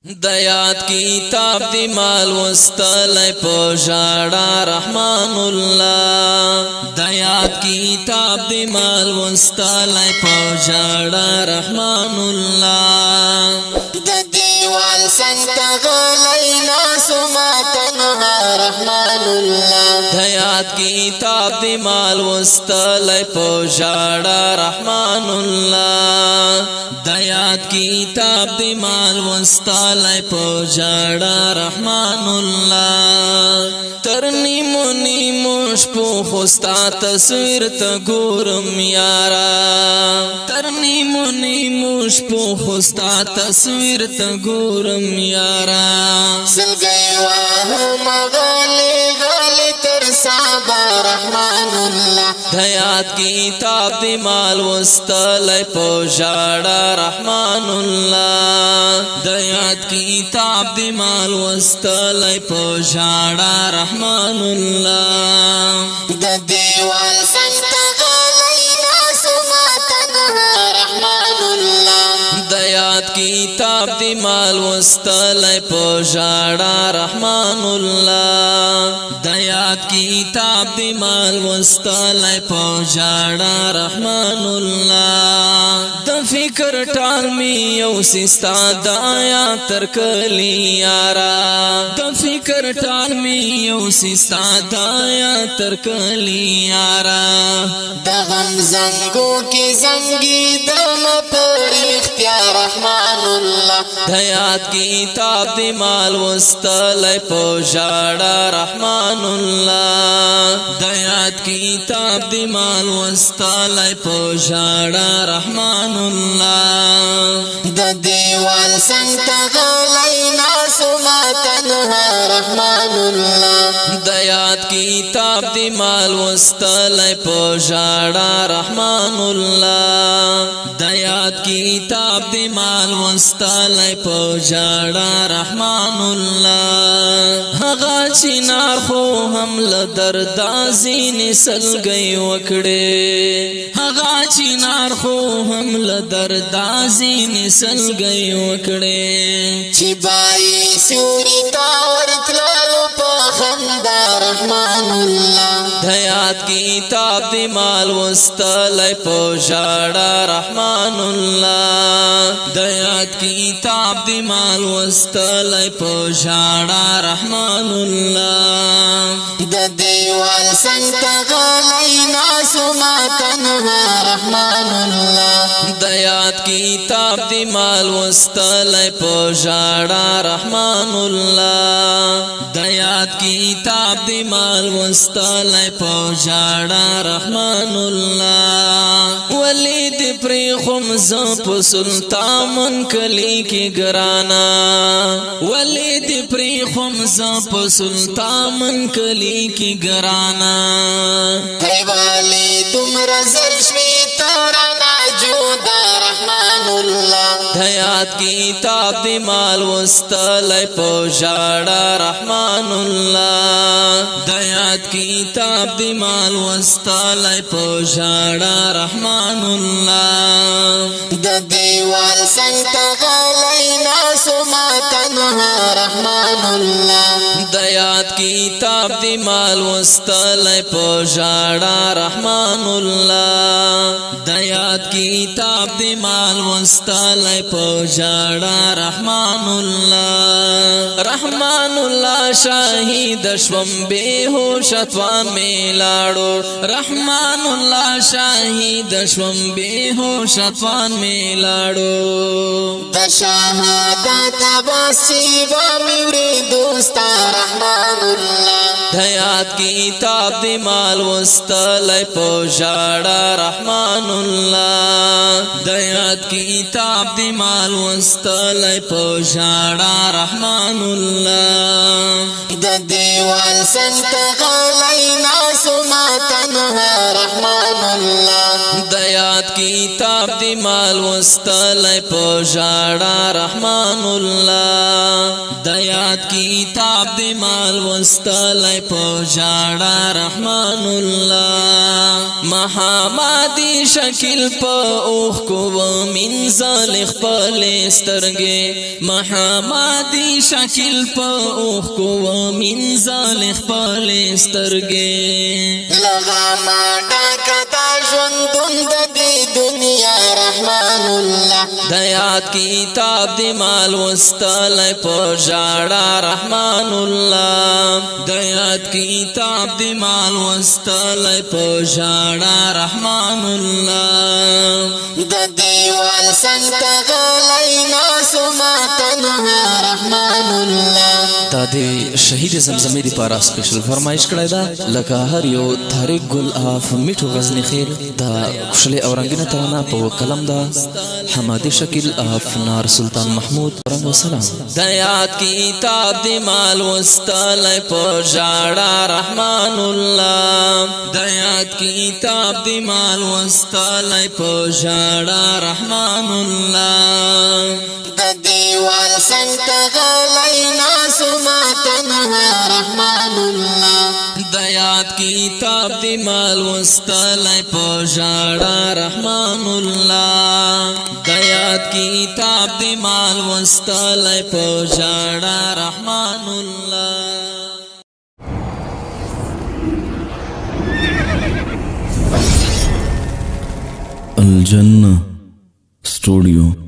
دایات کتاب دی مال وستل پوجاڑا رحمان اللہ دایات کتاب دی مال وستل پوجاڑا رحمان اللہ دیوال سنت غلینا سماتنها رحمان اللہ دایات کتاب دی مال وستل پوجاڑا رحمان اللہ دایات کتاب دی مال وستل پوجاڑا رحمان اللہ ترنی منی مشپو خستا تصویر تا گورم یارا ترنی منی مشپو خستا تصویر تا گورم یارا سلگئی واہو مغالی غالی ترسابا رحمان اللہ دایات کتاب دی مال وستل پوجاڑا رحمان اللہ دایات کتاب دی مال وستل پوجاڑا رحمان اللہ دیوال سنت غلینا سماتنها رحمان اللہ دایات کتاب دی مال وستل پوجاڑا رحمان اللہ دایات کتاب دی مال وستل پوجاڑا رحمان اللہ د فکر ټال می یو سستا دایا ترکلی یارا د فکر ټال می یو سستا دایا ترکلی یارا د غم زنگو کی زنگی دم پر اختیار رحمان اللہ دایات کتاب دی مال وستل پوجاڑا رحمان اللہ دایات کتاب دی مال وستل پوجاڑا رحمان اللہ د دیوال سنت غلینا سماتنها رحمان اللہ دایات کتاب دی مال وستل پوجاڑا رحمان اللہ دایات کتاب دی مال وستل پوجاڑا رحمان اللہ هغه چنار خو هم لدردازی نسل گئی وکړي هغه چنار خو هم لدردازی نسل گئی وکړي چی بائی سوری تاورتلالو پا خندا رحمان اللہ دایات کتاب دی مال وستل پوجاڑا رحمان اللہ دایات کتاب دی مال وستل پوجاڑا رحمان اللہ د دیوال سنت غلینا سماتنها رحمان اللہ دایات کتاب دی مال وستل پوجاڑا رحمان اللہ دایات کتاب دی مال وستل پوجاڑا رحمان اللہ ولید پری خمز په سلطان کلی کی گرانا ولید پری خمز په سلطان کلی کی گرانا والی تم رزر شوی تورانا جودا رحمان اللہ دایات کتاب دی مال وستل پوجاڑا رحمان اللہ دایات کتاب دی مال وستل پوجاڑا رحمان اللہ د دیوال سنت غلینا سماتنها رحمان اللہ دایات کتاب دی مال وستل پوجاڑا رحمان اللہ دایات کتاب دی مال وستل پوجاڑا رحمان اللہ رحمان اللہ شاہید شوم بے ہوش توان میلاڑو رحمان اللہ شاہید شوم بے ہوش توان میلاڑو د شہادت باسی بامیوری دوستا رحمان اللہ دایات کتاب دی مال وستل پوجاڑا رحمان اللہ دایات کتاب دی مال وستل پوجاڑا رحمان اللہ د دیوال سنت غلینا سماتنها رحمان اللہ دایات کتاب دی مال وستل پوجاڑا رحمان اللہ دایات یاد کتاب دی مال وستلای پوجاڑا رحمان اللہ محمدی شکل پا اوخ کو منزل خپل سترگے محمدی شکل پا اوخ کو منزل خپل سترگے لغا ما ډاکتا ژوندون د دې دنیا رحمان الله د یاد کتاب دی مال وستلای پوجاڑا رحمان اللہ د یاد کتاب دی مال وستلای پوجاڑا رحمان اللہ د دیوال څنګ ته غلی ناست ما تنها رحمان الله دا د شهید زمزمې د پاره سپیشل فرمایش کړی دا لکه هر یو تاریک ګل اف میټو غزنی خیر دا خوشاله او رنگینه ترانه په کلم دا حمادی شکل اف نار سلطان محمود رنگ سلام د یاد کتاب دی مال وستلای پوجاڑا رحمان اللہ د یاد کتاب دی مال وستلای پوجاڑا رحمان اللہ د دیوال څنګ ته غلی ناست ما تنها رحمان الله د یاد کتاب دی مال وستلای پوجاڑا رحمان اللہ د یاد کتاب دی مال وستلای پوجاڑا رحمان اللہ الجنة ستوديو